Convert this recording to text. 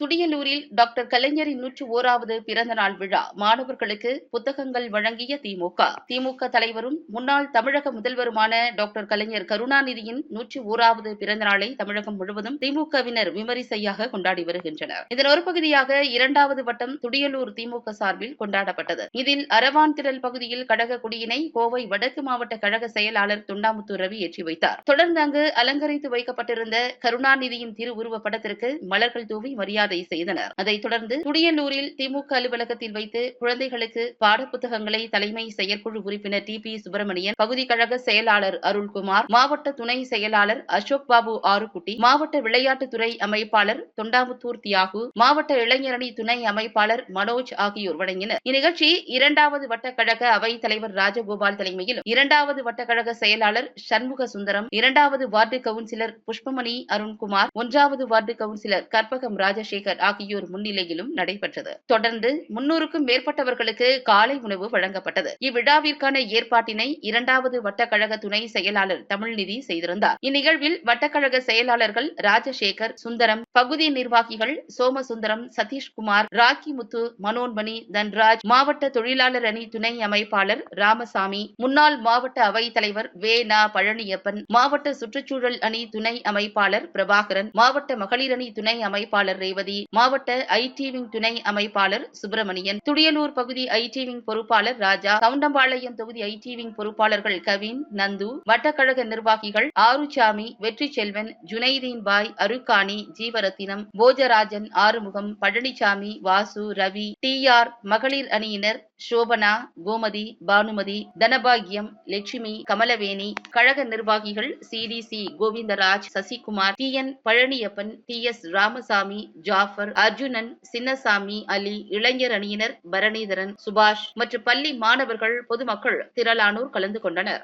துடியலூரில் doctor கலைஞரின் 101வது பிறந்த நாள் விழா மாணவர்களுக்கு புத்தகங்கள் வழங்கிய திமுக தலைவரும் முன்னாள் தமிழக முதல்வருமான டாக்டர் கலைஞர் கருணாநிதியின் 101வது பிறந்த நாளை தமிழகம் முழுவதும் திமுகவினர் விமரிசையாக கொண்டாடி வருகின்றனர். இதன் ஒரு பகுதியாக 2வது வட்டம் துடியலூர் திமுக சார்பில் கொண்டாடப்பட்டது. இதில் அரவான்திரல் பகுதியில் கழக கொடியினை கோவை வடக்கு மாவட்ட கழக செயலாளர் தொண்டாமுத்து ரவி ஏற்றி வைத்தார். தொடர்ந்து அங்கு அலங்கரித்து வைக்கப்பட்டிருந்த கருணாநிதியின் திருவுருவப் படத்திற்கு மலர்கள் தூவி மரியாதை செய்தனர். அதைத் தொடர்ந்து துடியலூரில் திமுக அலுவலகத்தில் வைத்து குழந்தைகளுக்கு பாடப்புத்தகங்களை தலைமை செயற்குழு உறுப்பினர் டி.பி. சுப்பிரமணியன், பகுதி கழக செயலாளர் அருள்குமார், மாவட்ட துணை செயலாளர் அசோக் பாபு ஆறுகுட்டி, மாவட்ட விளையாட்டுத்துறை அமைப்பாளர் தொண்டாமுத்தூர் தியாகு, மாவட்ட இளைஞரணி துணை அமைப்பாளர் மனோஜ் ஆகியோர் வழங்கினர். இந்நிகழ்ச்சி 2வது வட்டக்கழக அவைத் தலைவர் ராஜகோபால் தலைமையிலும், 2வது வட்டக்கழக செயலாளர் சண்முக சுந்தரம், 2வது வார்டு கவுன்சிலர் புஷ்பமணி அருண்குமார், 1வது வார்டு கவுன்சிலர் கற்பகம் ராஜசேகர் ஆகியோர் முன்னிலையிலும் நடைபெற்றது. தொடர்ந்து 300க்கும் மேற்பட்டவர்களுக்கு காலை உணவு வழங்கப்பட்டது. இவ்விழாவிற்கான ஏற்பாட்டினை 2வது வட்டக்கழக துணை செயலாளர் தமிழ்நிதி செய்திருந்தார். இந்நிகழ்வில் வட்டக்கழக செயலாளர்கள் ராஜசேகர், சுந்தரம், பகுதி நிர்வாகிகள் சோமசுந்தரம், சதீஷ்குமார், ராக்கிமுத்து, மனோன்மணி, தன்ராஜ், மாவட்ட தொழிலாளர் அணி துணை அமைப்பாளர் ராமசாமி, முன்னாள் மாவட்ட அவைத் தலைவர் வே.நா. பழனியப்பன், மாவட்ட சுற்றுச்சூழல் அணி துணை அமைப்பாளர் பிரபாகரன், மாவட்ட மகளிர் அணி துணை அமைப்பாளர் ரேவதி, மாவட்ட ஐடி விங் துணை அமைப்பாளர் சுப்பிரமணியன், துடியலூர் பகுதி ஐடி விங் பொறுப்பாளர் ராஜா, கவுண்டம்பாளையம் தொகுதி ஐடி விங் பொறுப்பாளர்கள் கவின், நந்து, வட்டக்கழக நிர்வாகிகள் ஆறுசாமி, வெற்றி செல்வன், ஜுனைதீன் பாய், அருக்காணி, ஜீவரத்தினம், போஜராஜன், ஆறுமுகம், பழனிசாமி, வாசு, ரவி, டி.ஆர்., மகளிர் அணியினர் சோபனா, கோமதி, பானுமதி, தனபாகியம், லட்சுமி, கமலவேணி, கழக நிர்வாகிகள் CDC Govindaraj, Sasikumar, TN. Palaniappan, TS. Ramasamy, Jaffer, Arjunan, Chinnasamy, Ali, இளைஞர் அணியினர் பரணிதரன், சுபாஷ் மற்றும் பள்ளி மாணவர்கள், பொதுமக்கள் திரளானோர் கலந்து கொண்டனர்.